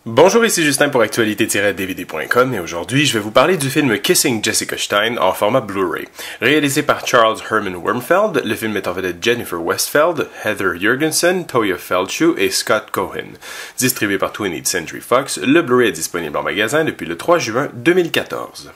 Bonjour, ici Justin pour actualité-dvd.com et aujourd'hui je vais vous parler du film Kissing Jessica Stein en format Blu-ray. Réalisé par Charles Herman Wormfeld, le film met en vedette Jennifer Westfeldt, Heather Jorgensen, Toya Feldshuh et Scott Cohen. Distribué par 20th Century Fox, le Blu-ray est disponible en magasin depuis le 3 juin 2014.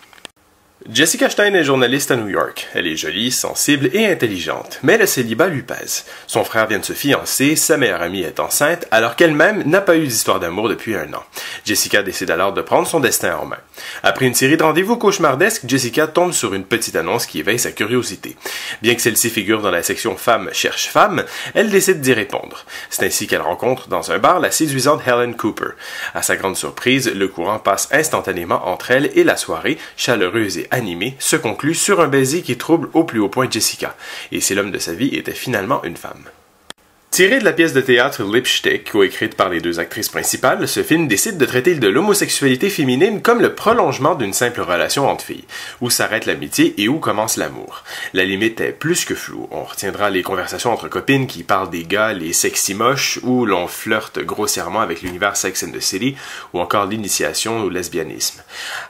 Jessica Stein est journaliste à New York. Elle est jolie, sensible et intelligente, mais le célibat lui pèse. Son frère vient de se fiancer, sa meilleure amie est enceinte, alors qu'elle-même n'a pas eu d'histoire d'amour depuis 1 an. Jessica décide alors de prendre son destin en main. Après une série de rendez-vous cauchemardesques, Jessica tombe sur une petite annonce qui éveille sa curiosité. Bien que celle-ci figure dans la section Femmes cherchent femmes, elle décide d'y répondre. C'est ainsi qu'elle rencontre dans un bar la séduisante Helen Cooper. À sa grande surprise, le courant passe instantanément entre elle et la soirée, chaleureuse et animé, se conclut sur un baiser qui trouble au plus haut point Jessica. Et si l'homme de sa vie était finalement une femme. Tiré de la pièce de théâtre Lipstick, coécrite par les deux actrices principales, ce film décide de traiter de l'homosexualité féminine comme le prolongement d'une simple relation entre filles. Où s'arrête l'amitié et où commence l'amour. La limite est plus que floue. On retiendra les conversations entre copines qui parlent des gars, les sexy moches, où l'on flirte grossièrement avec l'univers Sex and the City, ou encore l'initiation au lesbianisme.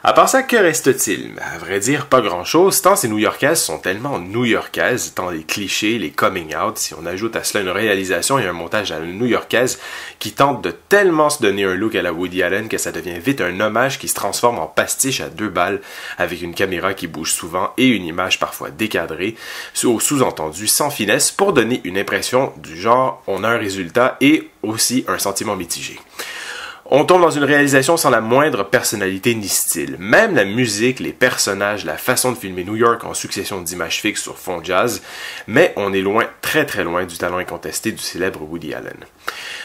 À part ça, que reste-t-il? À vrai dire, pas grand-chose, tant ces New-Yorkaises sont tellement New-Yorkaises, tant les clichés, les coming out, si on ajoute à cela une réalisation et un montage à la new-yorkaise qui tente de tellement se donner un look à la Woody Allen que ça devient vite un hommage qui se transforme en pastiche à 2 balles avec une caméra qui bouge souvent et une image parfois décadrée, au sous-entendu sans finesse pour donner une impression du genre on a un résultat et aussi un sentiment mitigé. On tombe dans une réalisation sans la moindre personnalité ni style. Même la musique, les personnages, la façon de filmer New York en succession d'images fixes sur fond jazz, mais on est loin, très très loin du talent incontesté du célèbre Woody Allen.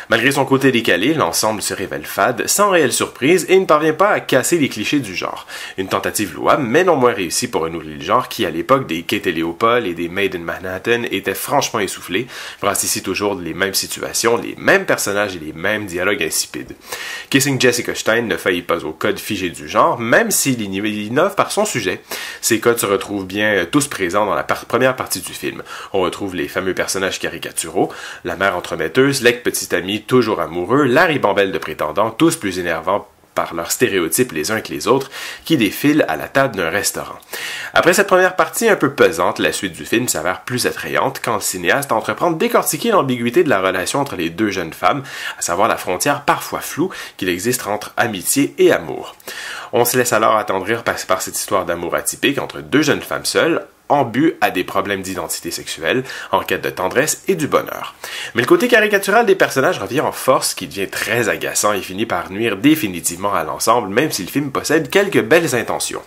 Malgré son côté décalé, l'ensemble se révèle fade, sans réelle surprise, et ne parvient pas à casser les clichés du genre. Une tentative louable, mais non moins réussie pour renouveler le genre qui, à l'époque des Kate et Léopold et des Made in Manhattan, était franchement essoufflé, brasse ici toujours les mêmes situations, les mêmes personnages et les mêmes dialogues insipides. Kissing Jessica Stein ne faillit pas au code figé du genre, même s'il innove par son sujet. Ces codes se retrouvent bien tous présents dans la première partie du film. On retrouve les fameux personnages caricaturaux, la mère entremetteuse, l'ex-petite amie toujours amoureux, la ribambelle de prétendants, tous plus énervants par leurs stéréotypes les uns que les autres, qui défilent à la table d'un restaurant. Après cette première partie un peu pesante, la suite du film s'avère plus attrayante quand le cinéaste entreprend de décortiquer l'ambiguïté de la relation entre les deux jeunes femmes, à savoir la frontière parfois floue qu'il existe entre amitié et amour. On se laisse alors attendrir par cette histoire d'amour atypique entre deux jeunes femmes seules, en but à des problèmes d'identité sexuelle, en quête de tendresse et du bonheur. Mais le côté caricatural des personnages revient en force, qui devient très agaçant et finit par nuire définitivement à l'ensemble, même si le film possède quelques belles intentions.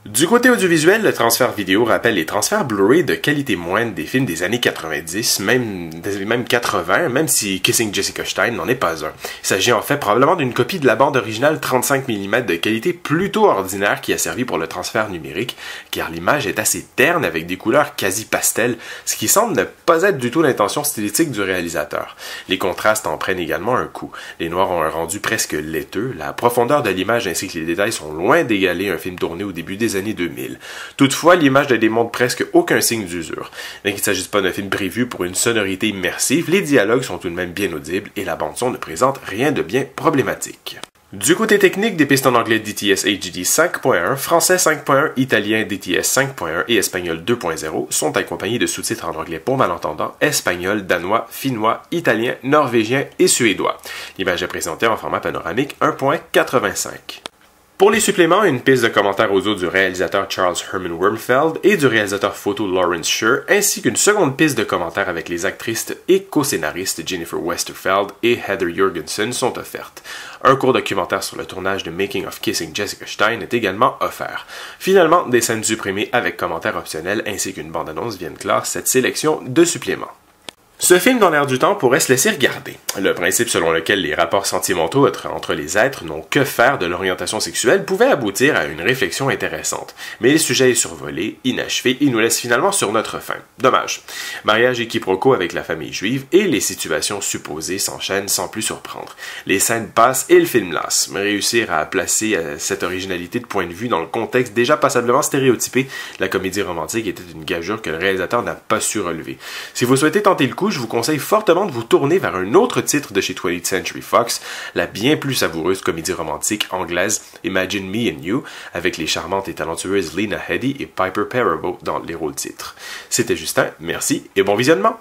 Du côté audiovisuel, le transfert vidéo rappelle les transferts Blu-ray de qualité moindre des films des années 90, même 80, même si Kissing Jessica Stein n'en est pas un. Il s'agit en fait probablement d'une copie de la bande originale 35 mm de qualité plutôt ordinaire qui a servi pour le transfert numérique, car l'image est assez terne avec des couleurs quasi pastel, ce qui semble ne pas être du tout l'intention stylistique du réalisateur. Les contrastes en prennent également un coup. Les noirs ont un rendu presque laiteux, la profondeur de l'image ainsi que les détails sont loin d'égaler un film tourné au début des années 2000. Toutefois, l'image ne démontre presque aucun signe d'usure. Bien qu'il ne s'agisse pas d'un film prévu pour une sonorité immersive, les dialogues sont tout de même bien audibles et la bande-son ne présente rien de bien problématique. Du côté technique, des pistes en anglais DTS HD 5.1, français 5.1, italien DTS 5.1 et espagnol 2.0 sont accompagnés de sous-titres en anglais pour malentendants, espagnol, danois, finnois, italien, norvégien et suédois. L'image est présentée en format panoramique 1.85. Pour les suppléments, une piste de commentaires audio du réalisateur Charles Herman Wormfeld et du réalisateur photo Lawrence Sher, ainsi qu'une seconde piste de commentaires avec les actrices et co-scénaristes Jennifer Westfeldt et Heather Jorgensen sont offertes. Un court documentaire sur le tournage de Making of Kissing Jessica Stein est également offert. Finalement, des scènes supprimées avec commentaires optionnels ainsi qu'une bande-annonce viennent clore cette sélection de suppléments. Ce film dans l'air du temps pourrait se laisser regarder. Le principe selon lequel les rapports sentimentaux entre les êtres n'ont que faire de l'orientation sexuelle pouvait aboutir à une réflexion intéressante. Mais le sujet est survolé, inachevé et nous laisse finalement sur notre faim. Dommage. Mariage et quiproquo avec la famille juive et les situations supposées s'enchaînent sans plus surprendre. Les scènes passent et le film lasse. Réussir à placer cette originalité de point de vue dans le contexte déjà passablement stéréotypé, la comédie romantique était une gageure que le réalisateur n'a pas su relever. Si vous souhaitez tenter le coup, je vous conseille fortement de vous tourner vers un autre titre de chez 20th Century Fox, la bien plus savoureuse comédie romantique anglaise Imagine Me and You, avec les charmantes et talentueuses Lena Headey et Piper Perabo dans les rôles titres. C'était Justin, merci et bon visionnement!